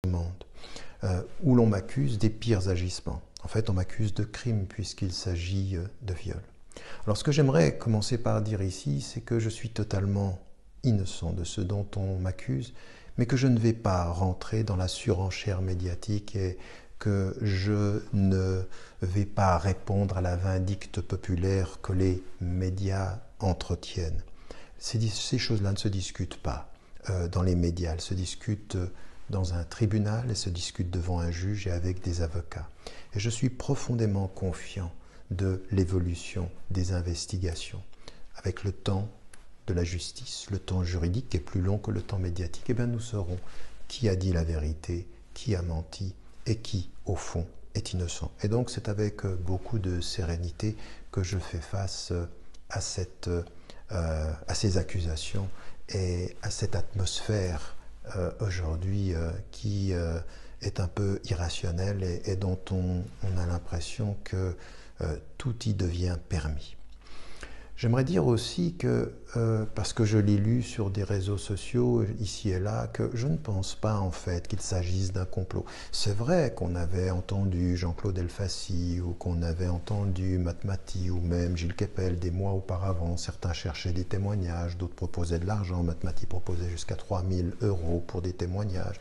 monde, où l'on m'accuse des pires agissements. En fait, on m'accuse de crime puisqu'il s'agit de viol. Alors, ce que j'aimerais commencer par dire ici, c'est que je suis totalement innocent de ce dont on m'accuse, mais que je ne vais pas rentrer dans la surenchère médiatique et que je ne vais pas répondre à la vindicte populaire que les médias entretiennent. Ces choses-là ne se discutent pas dans les médias, elles se discutent dans un tribunal, elles se discutent devant un juge et avec des avocats. Et je suis profondément confiant de l'évolution des investigations. Avec le temps de la justice, le temps juridique qui est plus long que le temps médiatique, eh bien nous saurons qui a dit la vérité, qui a menti et qui, au fond, est innocent. Et donc c'est avec beaucoup de sérénité que je fais face à ces accusations et à cette atmosphère aujourd'hui qui est un peu irrationnelle et dont on a l'impression que tout y devient permis. J'aimerais dire aussi que, parce que je l'ai lu sur des réseaux sociaux ici et là, que je ne pense pas en fait qu'il s'agisse d'un complot. C'est vrai qu'on avait entendu Jean-Claude Elfassi ou qu'on avait entendu Matmati ou même Gilles Kepel des mois auparavant. Certains cherchaient des témoignages, d'autres proposaient de l'argent. Matmati proposait jusqu'à 3 000 € pour des témoignages.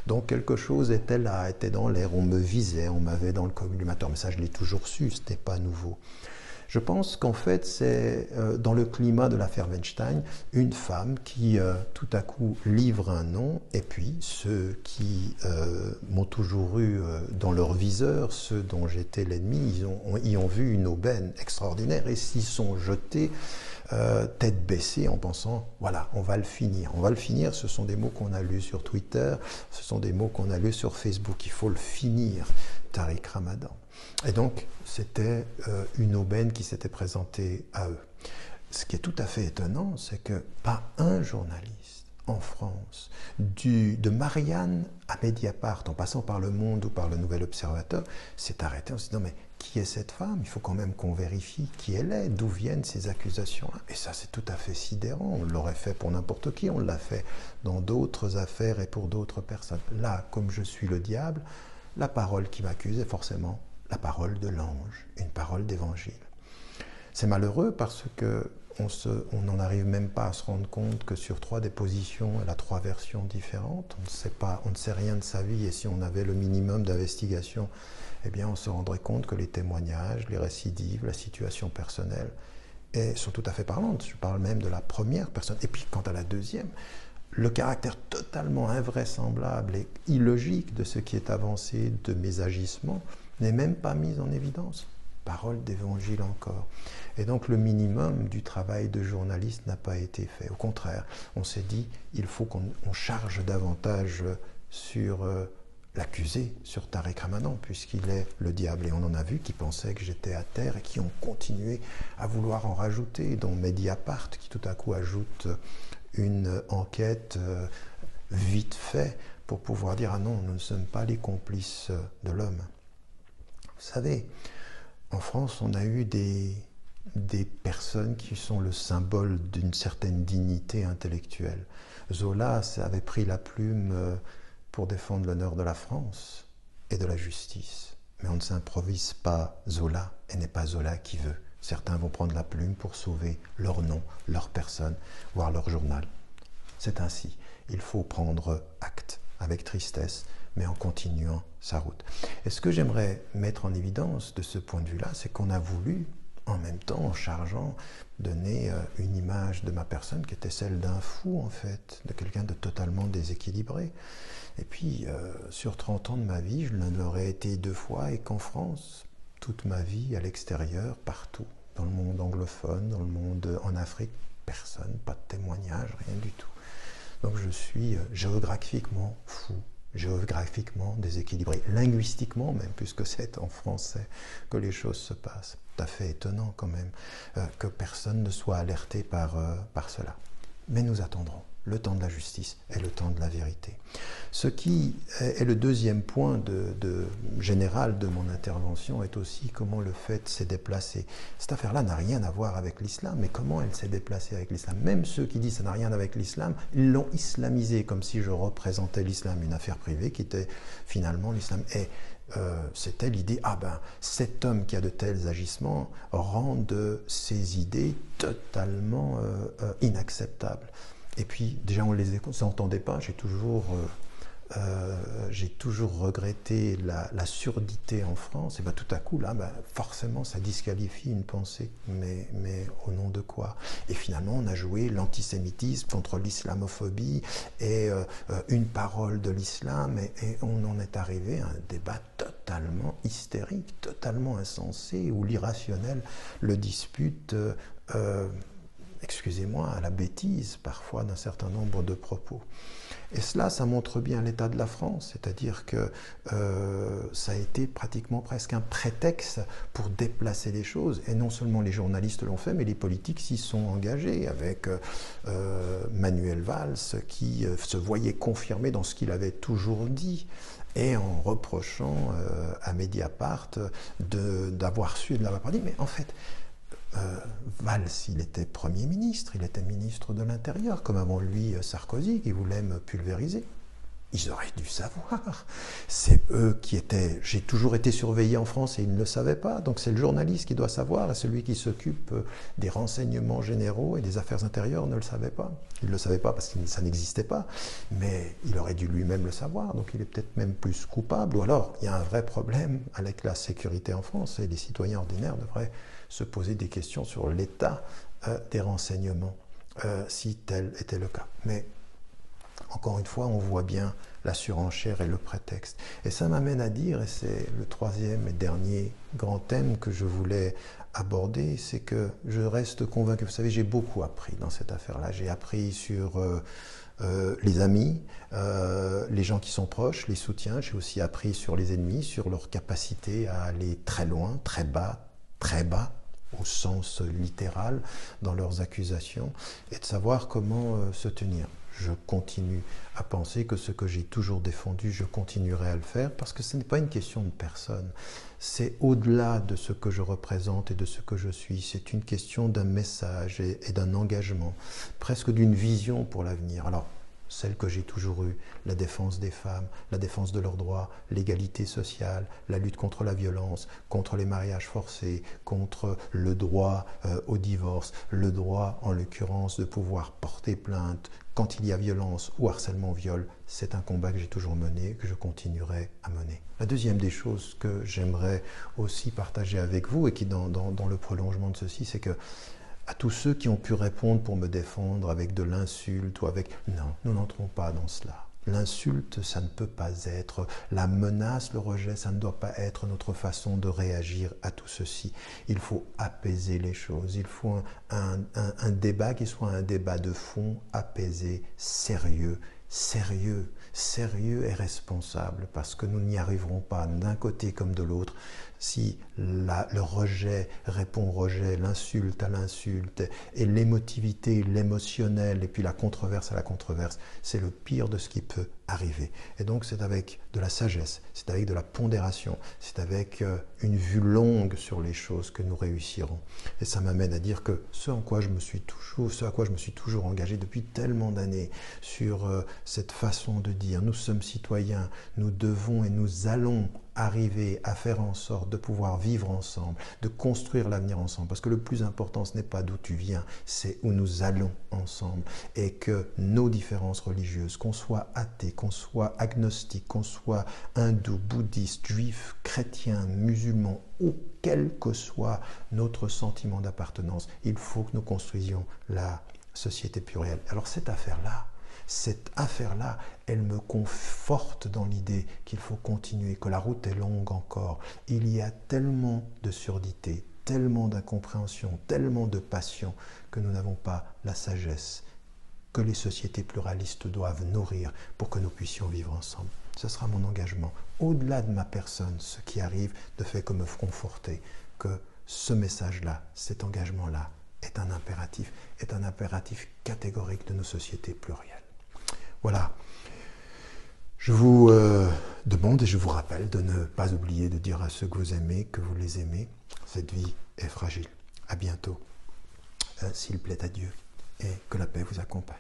Donc quelque chose était là, était dans l'air. On me visait, on m'avait dans le collimateur. Mais ça, je l'ai toujours su, ce n'était pas nouveau. Je pense qu'en fait, c'est dans le climat de l'affaire Weinstein, une femme qui tout à coup livre un nom, et puis ceux qui m'ont toujours eu dans leur viseur, ceux dont j'étais l'ennemi, ils ont vu une aubaine extraordinaire et s'y sont jetés tête baissée en pensant, voilà, on va le finir. On va le finir, ce sont des mots qu'on a lus sur Twitter, ce sont des mots qu'on a lus sur Facebook, il faut le finir, Tariq Ramadan. Et donc, c'était une aubaine qui s'était présentée à eux. Ce qui est tout à fait étonnant, c'est que pas un journaliste en France, de Marianne à Mediapart, en passant par Le Monde ou par Le Nouvel Observateur, s'est arrêté en se disant, mais qui est cette femme? Il faut quand même qu'on vérifie qui elle est, d'où viennent ces accusations-là. Et ça, c'est tout à fait sidérant. On l'aurait fait pour n'importe qui, on l'a fait dans d'autres affaires et pour d'autres personnes. Là, comme je suis le diable, la parole qui m'accuse est forcément la parole de l'ange, une parole d'évangile. C'est malheureux parce qu'on n'en arrive même pas à se rendre compte que sur 3 dépositions, elle a 3 versions différentes. On ne sait rien de sa vie et si on avait le minimum d'investigation, eh bien on se rendrait compte que les témoignages, les récidives, la situation personnelle sont tout à fait parlantes. Je parle même de la première personne. Et puis quant à la deuxième, le caractère totalement invraisemblable et illogique de ce qui est avancé de mes agissements n'est même pas mis en évidence. Parole d'évangile encore. Et donc le minimum du travail de journaliste n'a pas été fait. Au contraire, on s'est dit, il faut qu'on charge davantage sur l'accusé, sur Tariq Ramadan, puisqu'il est le diable. Et on en a vu qui pensaient que j'étais à terre et qui ont continué à vouloir en rajouter, dont Mediapart, qui tout à coup ajoute une enquête vite fait pour pouvoir dire « Ah non, nous ne sommes pas les complices de l'homme ». Vous savez, en France, on a eu des personnes qui sont le symbole d'une certaine dignité intellectuelle. Zola avait pris la plume pour défendre l'honneur de la France et de la justice. Mais on ne s'improvise pas Zola et n'est pas Zola qui veut. Certains vont prendre la plume pour sauver leur nom, leur personne, voire leur journal. C'est ainsi. Il faut prendre acte avec tristesse, mais en continuant sa route. Et ce que j'aimerais mettre en évidence de ce point de vue-là, c'est qu'on a voulu, en même temps, en chargeant, donner une image de ma personne qui était celle d'un fou, en fait, de quelqu'un de totalement déséquilibré. Et puis, sur 30 ans de ma vie, je ne l'aurais été 2 fois, et qu'en France, toute ma vie, à l'extérieur, partout, dans le monde anglophone, dans le monde en Afrique, personne, pas de témoignage, rien du tout. Donc je suis géographiquement fou, géographiquement déséquilibré, linguistiquement même, puisque c'est en français que les choses se passent. Tout à fait étonnant quand même que personne ne soit alerté par cela. Mais nous attendrons. le temps de la justice et le temps de la vérité. Ce qui est le deuxième point général de mon intervention est aussi comment le fait s'est déplacé. Cette affaire-là n'a rien à voir avec l'islam, mais comment elle s'est déplacée avec l'islam. Même ceux qui disent que ça n'a rien à voir avec l'islam, ils l'ont islamisé, comme si je représentais l'islam, une affaire privée qui était finalement l'islam. Et c'était l'idée, cet homme qui a de tels agissements rend de ses idées totalement inacceptables. Et puis, déjà, on ne les entendait pas. J'ai toujours regretté la surdité en France. Et tout à coup, là, forcément, ça disqualifie une pensée. Mais au nom de quoi? Et finalement, on a joué l'antisémitisme contre l'islamophobie et une parole de l'islam. Et on en est arrivé à un débat totalement hystérique, totalement insensé, où l'irrationnel le dispute... excusez-moi, à la bêtise parfois d'un certain nombre de propos. Et cela, ça montre bien l'état de la France, c'est-à-dire que ça a été pratiquement presque un prétexte pour déplacer les choses. Et non seulement les journalistes l'ont fait, mais les politiques s'y sont engagés, avec Manuel Valls qui se voyait confirmé dans ce qu'il avait toujours dit, et en reprochant à Mediapart d'avoir su et de l'avoir pas dit. Mais en fait, Valls, il était Premier ministre, il était ministre de l'Intérieur, comme avant lui Sarkozy, qui voulait me pulvériser. Ils auraient dû savoir. C'est eux qui étaient... J'ai toujours été surveillé en France et ils ne le savaient pas. Donc c'est le journaliste qui doit savoir, et celui qui s'occupe des renseignements généraux et des affaires intérieures ne le savait pas. Il ne le savait pas parce que ça n'existait pas, mais il aurait dû lui-même le savoir, donc il est peut-être même plus coupable. Ou alors, il y a un vrai problème avec la sécurité en France, et les citoyens ordinaires devraient se poser des questions sur l'état des renseignements, si tel était le cas. Mais encore une fois, on voit bien la surenchère et le prétexte. Et ça m'amène à dire, et c'est le troisième et dernier grand thème que je voulais aborder, c'est que je reste convaincu. Vous savez, j'ai beaucoup appris dans cette affaire-là. J'ai appris sur les amis, les gens qui sont proches, les soutiens. J'ai aussi appris sur les ennemis, sur leur capacité à aller très loin, très bas, au sens littéral, dans leurs accusations, et de savoir comment se tenir. Je continue à penser que ce que j'ai toujours défendu, je continuerai à le faire, parce que ce n'est pas une question de personne. C'est au-delà de ce que je représente et de ce que je suis. C'est une question d'un message et d'un engagement, presque d'une vision pour l'avenir. Alors, celle que j'ai toujours eue, la défense des femmes, la défense de leurs droits, l'égalité sociale, la lutte contre la violence, contre les mariages forcés, contre le droit au divorce, le droit en l'occurrence de pouvoir porter plainte quand il y a violence ou harcèlement, viol, c'est un combat que j'ai toujours mené, que je continuerai à mener. La deuxième des choses que j'aimerais aussi partager avec vous et qui dans le prolongement de ceci, c'est que à tous ceux qui ont pu répondre pour me défendre avec de l'insulte ou avec... Non, nous n'entrons pas dans cela. L'insulte, ça ne peut pas être. La menace, le rejet, ça ne doit pas être notre façon de réagir à tout ceci. Il faut apaiser les choses. Il faut un débat qui soit un débat de fond, apaisé, sérieux et responsable, parce que nous n'y arriverons pas d'un côté comme de l'autre si le rejet répond au rejet, l'insulte à l'insulte, et l'émotivité, l'émotionnel, et puis la controverse à la controverse. C'est le pire de ce qui peut arriver. Et donc c'est avec de la sagesse, c'est avec de la pondération, c'est avec une vue longue sur les choses que nous réussirons. Et ça m'amène à dire que ce à quoi je me suis toujours engagé depuis tellement d'années, sur cette façon de dire, nous sommes citoyens, nous devons et nous allons arriver à faire en sorte de pouvoir vivre ensemble, de construire l'avenir ensemble. Parce que le plus important, ce n'est pas d'où tu viens, c'est où nous allons ensemble. Et que nos différences religieuses, qu'on soit athée, qu'on soit agnostique, qu'on soit hindou, bouddhiste, juif, chrétien, musulman, ou quel que soit notre sentiment d'appartenance, il faut que nous construisions la société plurielle. Alors cette affaire-là, elle me conforte dans l'idée qu'il faut continuer, que la route est longue encore. Il y a tellement de surdité, tellement d'incompréhension, tellement de passion que nous n'avons pas la sagesse que les sociétés pluralistes doivent nourrir pour que nous puissions vivre ensemble. Ce sera mon engagement. Au-delà de ma personne, ce qui arrive ne fait que me conforter, que ce message-là, cet engagement-là est un impératif catégorique de nos sociétés plurielles. Voilà. Je vous demande et je vous rappelle de ne pas oublier de dire à ceux que vous aimez que vous les aimez. Cette vie est fragile. À bientôt, s'il plaît à Dieu, et que la paix vous accompagne.